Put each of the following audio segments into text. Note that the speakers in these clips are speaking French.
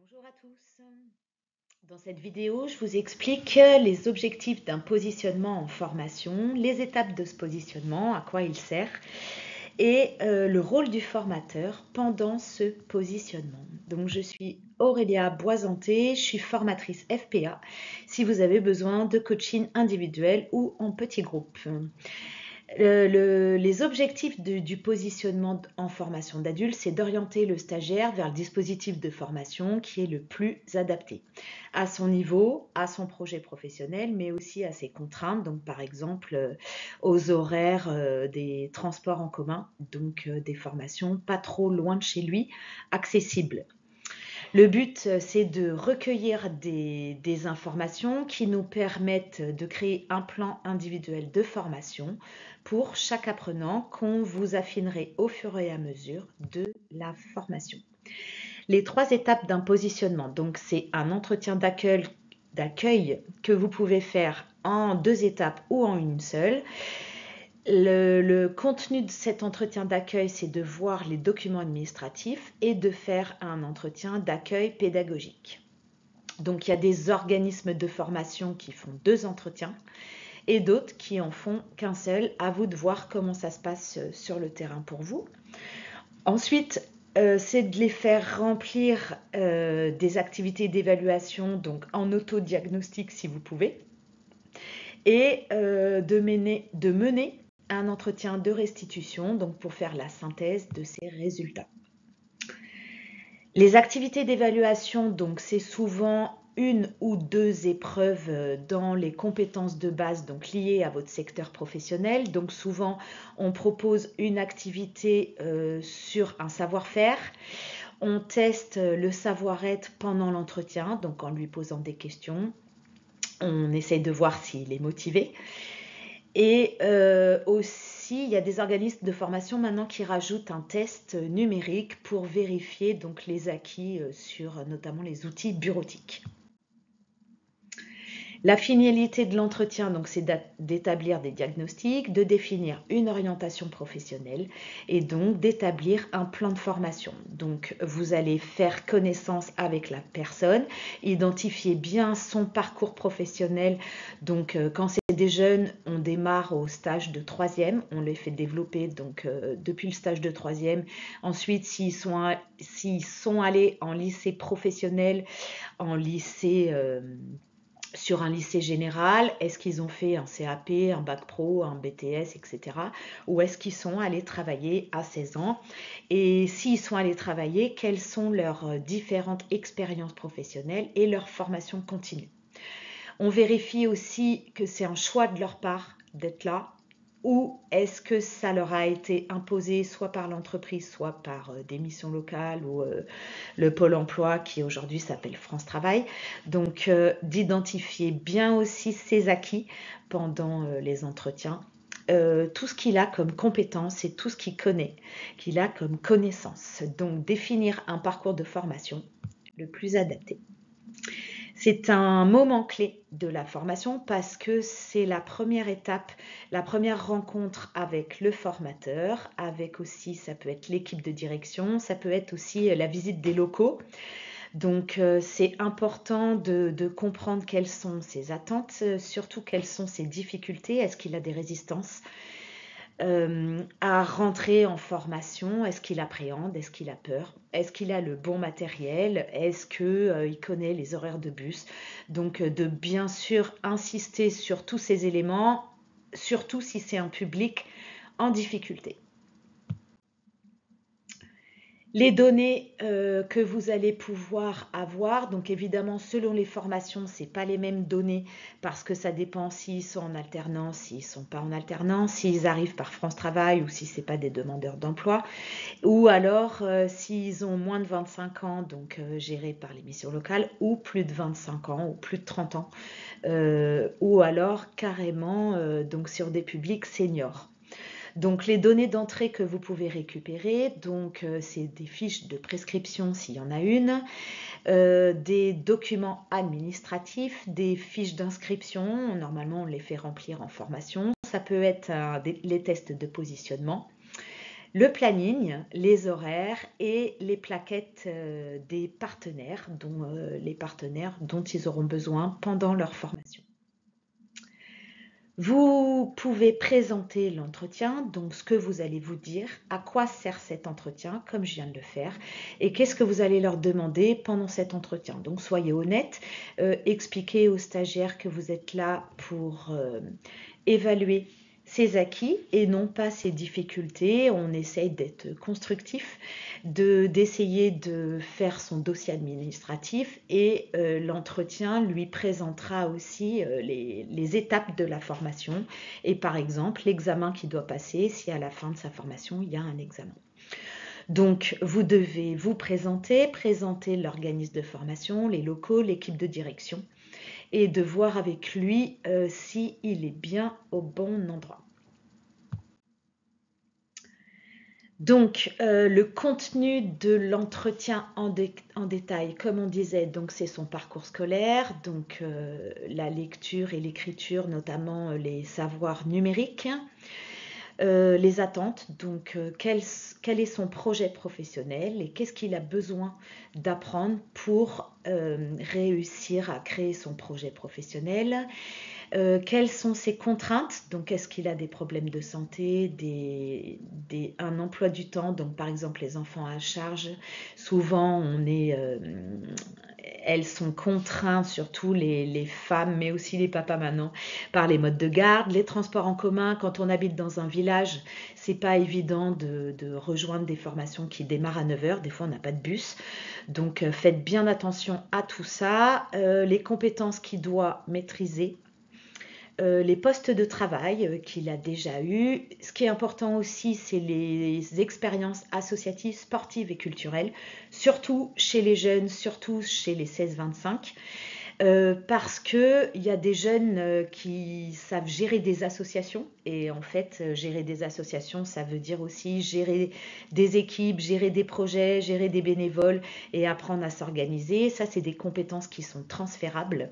Bonjour à tous. Dans cette vidéo, je vous explique les objectifs d'un positionnement en formation, les étapes de ce positionnement, à quoi il sert et le rôle du formateur pendant ce positionnement. Donc je suis Aurélia Boisanté, je suis formatrice FPA si vous avez besoin de coaching individuel ou en petit groupe. Les objectifs du positionnement en formation d'adulte, c'est d'orienter le stagiaire vers le dispositif de formation qui est le plus adapté à son niveau, à son projet professionnel, mais aussi à ses contraintes, donc par exemple aux horaires des transports en commun, donc des formations pas trop loin de chez lui, accessibles. Le but, c'est de recueillir des informations qui nous permettent de créer un plan individuel de formation pour chaque apprenant qu'on vous affinerait au fur et à mesure de la formation. Les 3 étapes d'un positionnement, donc c'est un entretien d'accueil que vous pouvez faire en 2 étapes ou en une seule. Le contenu de cet entretien d'accueil, c'est de voir les documents administratifs et de faire un entretien d'accueil pédagogique. Donc il y a des organismes de formation qui font 2 entretiens et d'autres qui en font qu'un seul. À vous de voir comment ça se passe sur le terrain pour vous. Ensuite, c'est de les faire remplir des activités d'évaluation, donc en autodiagnostic si vous pouvez, et de mener un entretien de restitution, donc pour faire la synthèse de ces résultats. Les activités d'évaluation, donc c'est souvent une ou 2 épreuves dans les compétences de base, donc liées à votre secteur professionnel. Donc souvent, on propose une activité sur un savoir-faire. On teste le savoir-être pendant l'entretien, donc en lui posant des questions. On essaye de voir s'il est motivé. Et aussi, il y a des organismes de formation maintenant qui rajoutent un test numérique pour vérifier donc les acquis sur notamment les outils bureautiques. La finalité de l'entretien, donc, c'est d'établir des diagnostics, de définir une orientation professionnelle et donc d'établir un plan de formation. Donc, vous allez faire connaissance avec la personne, identifier bien son parcours professionnel. Donc, quand c'est des jeunes, on démarre au stage de 3e, on les fait développer donc depuis le stage de 3e. Ensuite, s'ils sont allés en lycée professionnel, en lycée sur un lycée général, est-ce qu'ils ont fait un CAP, un bac pro, un BTS, etc. Ou est-ce qu'ils sont allés travailler à 16 ans? Et s'ils sont allés travailler, quelles sont leurs différentes expériences professionnelles et leur formation continue? On vérifie aussi que c'est un choix de leur part d'être là, ou est-ce que ça leur a été imposé soit par l'entreprise, soit par des missions locales ou le Pôle emploi qui aujourd'hui s'appelle France Travail. Donc d'identifier bien aussi ses acquis pendant les entretiens, tout ce qu'il a comme compétences et tout ce qu'il connaît, qu'il a comme connaissances. Donc définir un parcours de formation le plus adapté. C'est un moment clé de la formation parce que c'est la première étape, la première rencontre avec le formateur, avec aussi, ça peut être l'équipe de direction, ça peut être aussi la visite des locaux. Donc c'est important de comprendre quelles sont ses attentes, surtout quelles sont ses difficultés, est-ce qu'il a des résistances à rentrer en formation, est-ce qu'il appréhende, est-ce qu'il a peur, est-ce qu'il a le bon matériel, est-ce qu'il connaît les horaires de bus. Donc de bien sûr insister sur tous ces éléments, surtout si c'est un public en difficulté. Les données que vous allez pouvoir avoir, donc évidemment selon les formations, ce n'est pas les mêmes données parce que ça dépend s'ils sont en alternance, s'ils ne sont pas en alternance, s'ils arrivent par France Travail ou si ce n'est pas des demandeurs d'emploi, ou alors s'ils ont moins de 25 ans, donc gérés par les missions locales, ou plus de 25 ans ou plus de 30 ans, ou alors carrément donc sur des publics seniors. Donc les données d'entrée que vous pouvez récupérer, donc c'est des fiches de prescription s'il y en a une, des documents administratifs, des fiches d'inscription, normalement on les fait remplir en formation, ça peut être les tests de positionnement, le planning, les horaires et les plaquettes des partenaires, les partenaires dont ils auront besoin pendant leur formation. Vous pouvez présenter l'entretien, donc ce que vous allez vous dire, à quoi sert cet entretien, comme je viens de le faire, et qu'est-ce que vous allez leur demander pendant cet entretien. Donc soyez honnête, expliquez aux stagiaires que vous êtes là pour évaluer ses acquis et non pas ses difficultés. On essaye d'être constructif, d'essayer de faire son dossier administratif et l'entretien lui présentera aussi les étapes de la formation et par exemple l'examen qu'il doit passer si à la fin de sa formation il y a un examen. Donc, vous devez vous présenter l'organisme de formation, les locaux, l'équipe de direction et de voir avec lui s'il est bien au bon endroit. Donc, le contenu de l'entretien en détail, comme on disait, donc c'est son parcours scolaire, donc la lecture et l'écriture, notamment les savoirs numériques, les attentes, donc quel est son projet professionnel et qu'est-ce qu'il a besoin d'apprendre pour réussir à créer son projet professionnel. Quelles sont ses contraintes? Donc, est-ce qu'il a des problèmes de santé, un emploi du temps? Donc, par exemple, les enfants à charge, souvent, elles sont contraintes, surtout les femmes, mais aussi les papas maintenant, par les modes de garde, les transports en commun. Quand on habite dans un village, c'est pas évident de rejoindre des formations qui démarrent à 9h. Des fois, on n'a pas de bus. Donc, faites bien attention à tout ça. Les compétences qu'il doit maîtriser. Les postes de travail qu'il a déjà eu. Ce qui est important aussi, c'est les expériences associatives, sportives et culturelles, surtout chez les jeunes, surtout chez les 16-25. Parce qu'il y a des jeunes qui savent gérer des associations et en fait gérer des associations ça veut dire aussi gérer des équipes, gérer des projets, gérer des bénévoles et apprendre à s'organiser. Ça c'est des compétences qui sont transférables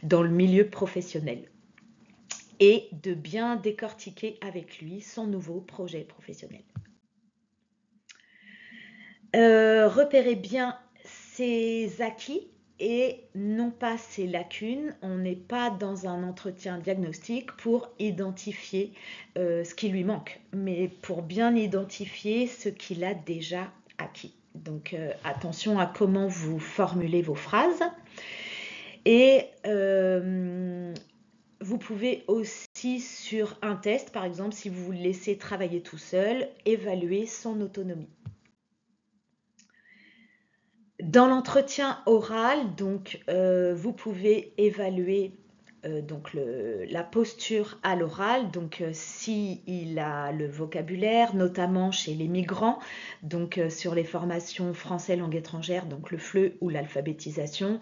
dans le milieu professionnel et de bien décortiquer avec lui son nouveau projet professionnel. Repérez bien ses acquis et non pas ses lacunes. On n'est pas dans un entretien diagnostic pour identifier ce qui lui manque, mais pour bien identifier ce qu'il a déjà acquis. Donc attention à comment vous formulez vos phrases. Et vous pouvez aussi sur un test, par exemple, si vous le laissez travailler tout seul, évaluer son autonomie. Dans l'entretien oral, donc, vous pouvez évaluer donc la posture à l'oral, donc s'il a le vocabulaire, notamment chez les migrants, donc sur les formations français langue étrangère, donc le FLE ou l'alphabétisation,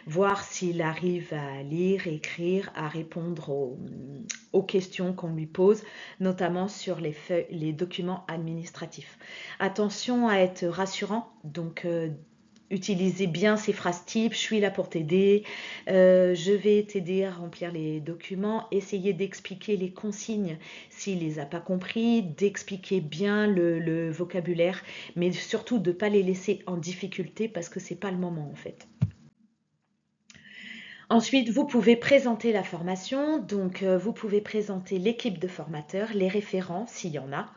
voir s'il arrive à lire, écrire, à répondre aux questions qu'on lui pose, notamment sur les documents administratifs. Attention à être rassurant, donc utilisez bien ces phrases types, je suis là pour t'aider, je vais t'aider à remplir les documents, essayez d'expliquer les consignes s'il ne les a pas compris, d'expliquer bien le vocabulaire, mais surtout de ne pas les laisser en difficulté parce que ce n'est pas le moment en fait. Ensuite, vous pouvez présenter la formation, donc vous pouvez présenter l'équipe de formateurs, les référents s'il y en a,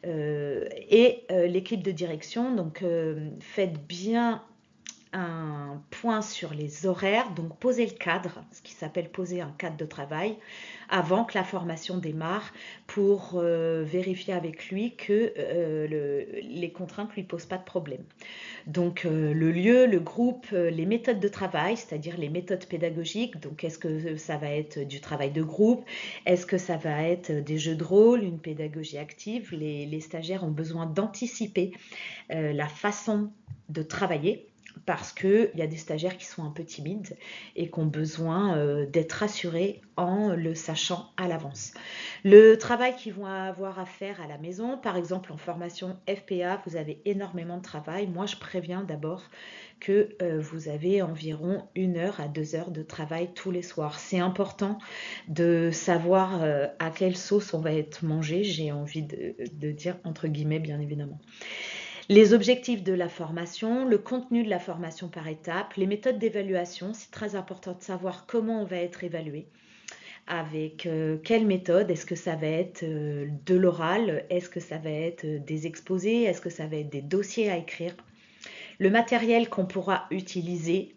et l'équipe de direction, donc faites bien un point sur les horaires, donc poser le cadre, ce qui s'appelle poser un cadre de travail, avant que la formation démarre pour vérifier avec lui que les contraintes ne lui posent pas de problème. Donc le lieu, le groupe, les méthodes de travail, c'est-à-dire les méthodes pédagogiques, donc est-ce que ça va être du travail de groupe, est-ce que ça va être des jeux de rôle, une pédagogie active, les stagiaires ont besoin d'anticiper la façon de travailler parce qu'il y a des stagiaires qui sont un peu timides et qui ont besoin d'être rassurés en le sachant à l'avance. Le travail qu'ils vont avoir à faire à la maison, par exemple en formation FPA, vous avez énormément de travail. Moi, je préviens d'abord que vous avez environ 1 heure à 2 heures de travail tous les soirs. C'est important de savoir à quelle sauce on va être mangé, j'ai envie de dire entre guillemets, bien évidemment. Les objectifs de la formation, le contenu de la formation par étapes, les méthodes d'évaluation, c'est très important de savoir comment on va être évalué, avec quelle méthode, est-ce que ça va être de l'oral, est-ce que ça va être des exposés, est-ce que ça va être des dossiers à écrire, le matériel qu'on pourra utiliser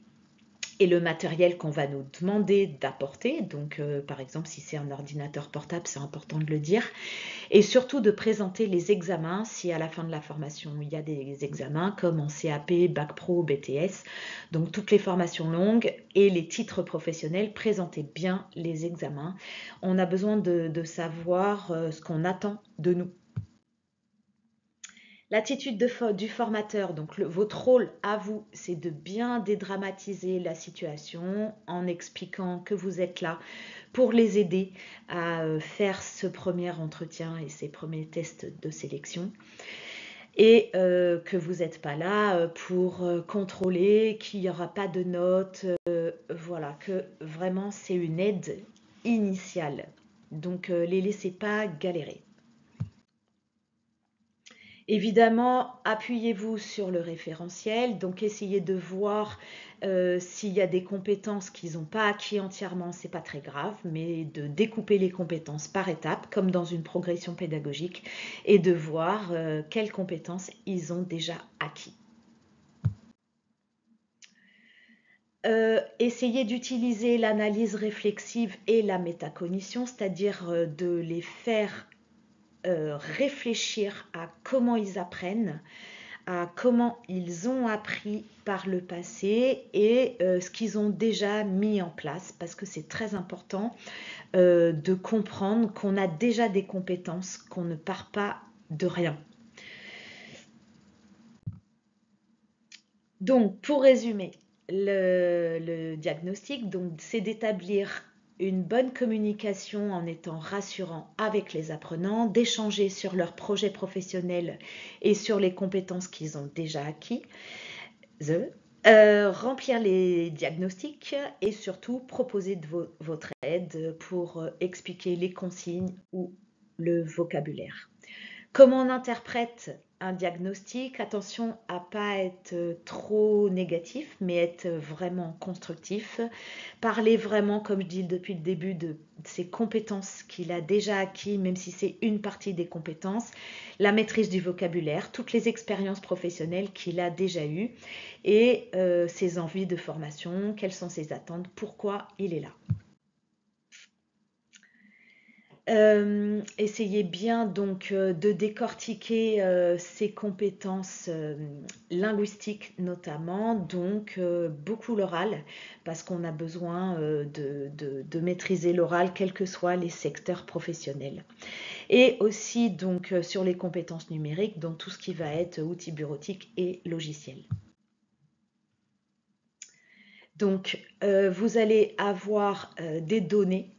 et le matériel qu'on va nous demander d'apporter, donc par exemple si c'est un ordinateur portable, c'est important de le dire, et surtout de présenter les examens si à la fin de la formation il y a des examens comme en CAP, Bac Pro, BTS, donc toutes les formations longues et les titres professionnels, présentez bien les examens. On a besoin de savoir ce qu'on attend de nous. L'attitude du formateur, donc votre rôle à vous, c'est de bien dédramatiser la situation en expliquant que vous êtes là pour les aider à faire ce premier entretien et ces premiers tests de sélection. Et que vous n'êtes pas là pour contrôler qu'il n'y aura pas de notes. Voilà, que vraiment c'est une aide initiale. Donc les laissez pas galérer. Évidemment, appuyez-vous sur le référentiel, donc essayez de voir s'il y a des compétences qu'ils n'ont pas acquis entièrement, c'est pas très grave, mais de découper les compétences par étapes, comme dans une progression pédagogique, et de voir quelles compétences ils ont déjà acquis. Essayez d'utiliser l'analyse réflexive et la métacognition, c'est-à-dire de les faire réfléchir à comment ils apprennent, à comment ils ont appris par le passé et ce qu'ils ont déjà mis en place, parce que c'est très important de comprendre qu'on a déjà des compétences, qu'on ne part pas de rien. Donc, pour résumer, le diagnostic, c'est d'établir une bonne communication en étant rassurant avec les apprenants, d'échanger sur leurs projets professionnels et sur les compétences qu'ils ont déjà acquis, remplir les diagnostics et surtout proposer votre aide pour expliquer les consignes ou le vocabulaire. Comment on interprète un diagnostic? Attention à ne pas être trop négatif, mais être vraiment constructif. Parler vraiment, comme je dis depuis le début, de ses compétences qu'il a déjà acquis, même si c'est une partie des compétences, la maîtrise du vocabulaire, toutes les expériences professionnelles qu'il a déjà eues et ses envies de formation, quelles sont ses attentes, pourquoi il est là. Essayez bien donc de décortiquer ces compétences linguistiques notamment, donc beaucoup l'oral, parce qu'on a besoin de maîtriser l'oral, quels que soient les secteurs professionnels. Et aussi donc sur les compétences numériques, donc tout ce qui va être outils bureautiques et logiciels. Donc vous allez avoir des données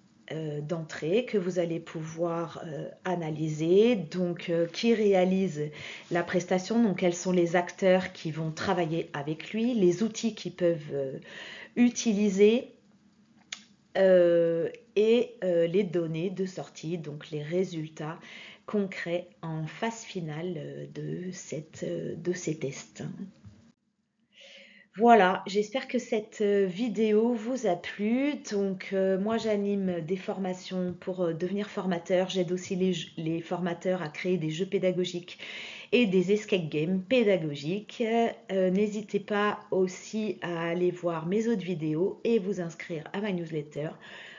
d'entrée que vous allez pouvoir analyser, donc qui réalise la prestation, donc quels sont les acteurs qui vont travailler avec lui, les outils qu'ils peuvent utiliser et les données de sortie, donc les résultats concrets en phase finale de ces tests. Voilà, j'espère que cette vidéo vous a plu. Donc, moi, j'anime des formations pour devenir formateur. J'aide aussi les formateurs à créer des jeux pédagogiques et des escape games pédagogiques. N'hésitez pas aussi à aller voir mes autres vidéos et vous inscrire à ma newsletter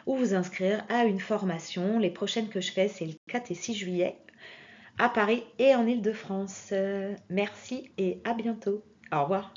ou vous inscrire à une formation. Les prochaines que je fais, c'est le 4 et 6 juillet à Paris et en Île-de-France. Merci et à bientôt. Au revoir.